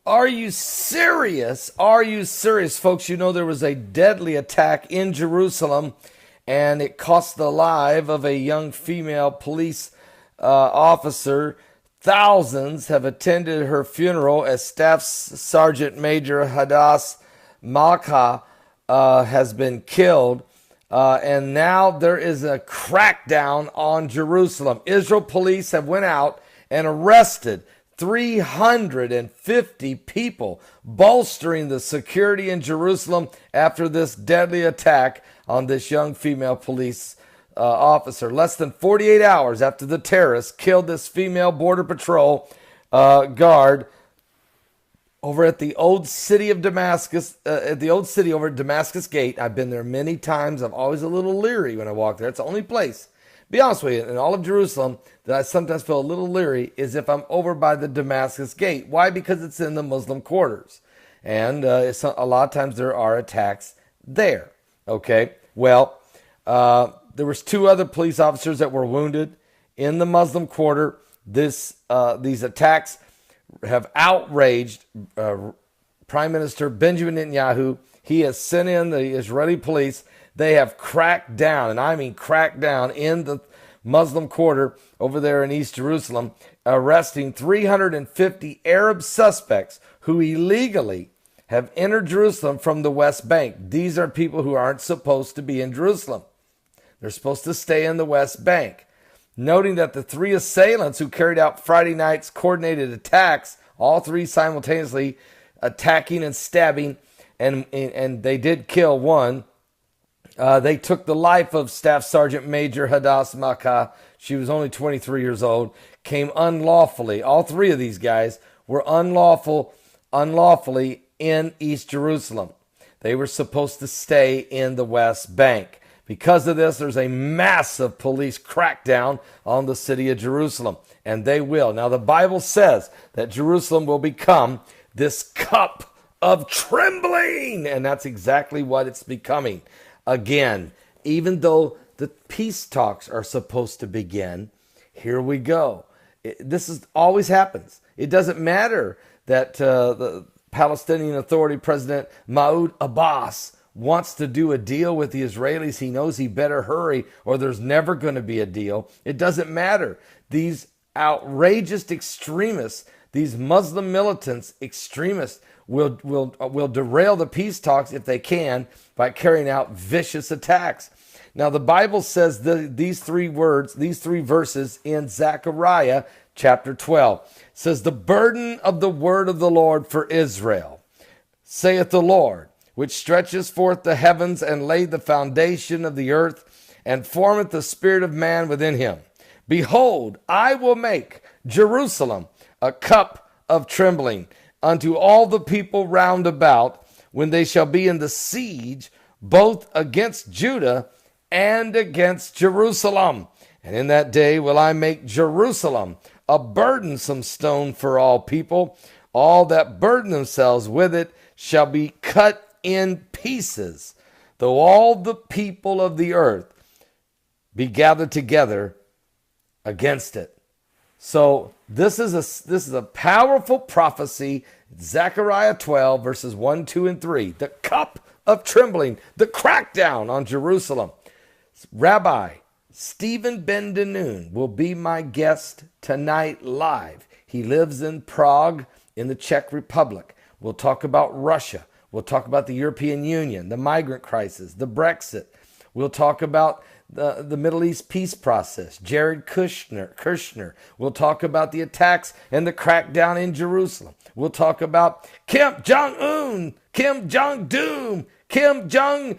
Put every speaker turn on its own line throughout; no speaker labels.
Are you serious? Are you serious, folks? You know there was a deadly attack in Jerusalem, and it cost the life of a young female police officer. Thousands have attended her funeral as Staff Sergeant Major Hadass Malka has been killed. And now there is a crackdown on Jerusalem. Israel police have went out and arrested 350 people, bolstering the security in Jerusalem after this deadly attack on this young female police officer. Less than 48 hours after the terrorists killed this female Border Patrol guard over at the old city of Damascus, at the old city over at Damascus Gate. I've been there many times. I'm always a little leery when I walk there. It's the only place, be honest with you, in all of Jerusalem that I sometimes feel a little leery is if I'm over by the Damascus Gate. Why? Because it's in the Muslim quarters. And a lot of times there are attacks there. Okay, well, there was 2 other police officers that were wounded in the Muslim quarter. These attacks have outraged Prime Minister Benjamin Netanyahu. He has sent in the Israeli police. They have cracked down, and I mean cracked down, in the Muslim quarter over there in East Jerusalem, arresting 350 Arab suspects who illegally have entered Jerusalem from the West Bank. These are people who aren't supposed to be in Jerusalem. They're supposed to stay in the West Bank. Noting that the 3 assailants who carried out Friday night's coordinated attacks, all 3 simultaneously attacking and stabbing, and they did kill one. They took the life of Staff Sergeant Major Hadass Malka. She was only 23 years old, came unlawfully. All 3 of these guys were unlawfully in East Jerusalem. They were supposed to stay in the West Bank. Because of this, there's a massive police crackdown on the city of Jerusalem, and they will. Now, the Bible says that Jerusalem will become this cup of trembling, and that's exactly what it's becoming. Again, even though the peace talks are supposed to begin, here we go. This always happens. It doesn't matter that the Palestinian Authority President Mahmoud Abbas wants to do a deal with the Israelis. He knows he better hurry or there's never going to be a deal. It doesn't matter. These outrageous extremists, these Muslim militants, extremists, will derail the peace talks if they can by carrying out vicious attacks. Now, the Bible says these 3 verses in Zechariah chapter 12. Says, "The burden of the word of the Lord for Israel, saith the Lord, which stretches forth the heavens and laid the foundation of the earth, and formeth the spirit of man within him. Behold, I will make Jerusalem a cup of trembling unto all the people round about, when they shall be in the siege, both against Judah and against Jerusalem. And in that day will I make Jerusalem a burdensome stone for all people. All that burden themselves with it shall be cut in pieces, though all the people of the earth be gathered together against it." So this is a powerful prophecy. Zechariah 12 verses 1, 2, and 3. The cup of trembling, the crackdown on Jerusalem. Rabbi Stephen Ben-Danoon will be my guest tonight live. He lives in Prague in the Czech Republic. We'll talk about Russia. We'll talk about the European Union, the migrant crisis, the Brexit. We'll talk about the Middle East peace process, Jared Kushner. We'll talk about the attacks and the crackdown in Jerusalem. We'll talk about Kim Jong-un, Kim Jong-doom, Kim Jong...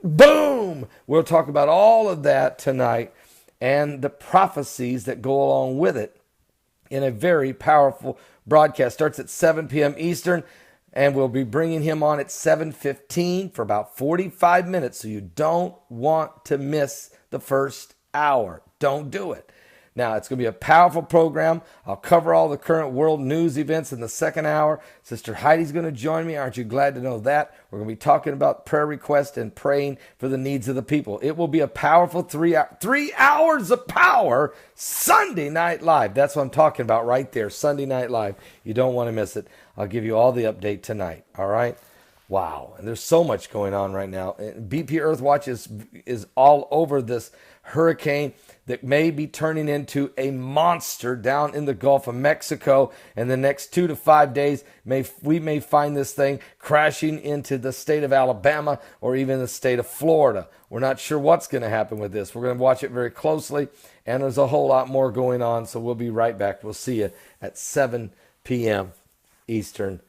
boom! We'll talk about all of that tonight and the prophecies that go along with it in a very powerful broadcast. Starts at 7 p.m. Eastern. And we'll be bringing him on at 7:15 for about 45 minutes. So you don't want to miss the first hour. Don't do it. Now, it's going to be a powerful program. I'll cover all the current world news events in the second hour. Sister Heidi's going to join me. Aren't you glad to know that? We're going to be talking about prayer requests and praying for the needs of the people. It will be a powerful 3 hours of power, Sunday Night Live. That's what I'm talking about right there, Sunday Night Live. You don't want to miss it. I'll give you all the update tonight, all right? Wow, and there's so much going on right now. BP Earthwatch is all over this hurricane that may be turning into a monster down in the Gulf of Mexico. In the next 2 to 5 days, we may find this thing crashing into the state of Alabama or even the state of Florida. We're not sure what's going to happen with this. We're going to watch it very closely, and there's a whole lot more going on, so we'll be right back. We'll see you at 7 p.m. Eastern.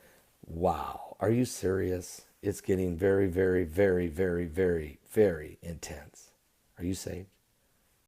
Wow. Are you serious? It's getting very, very, very, very, very, very intense. Are you saved?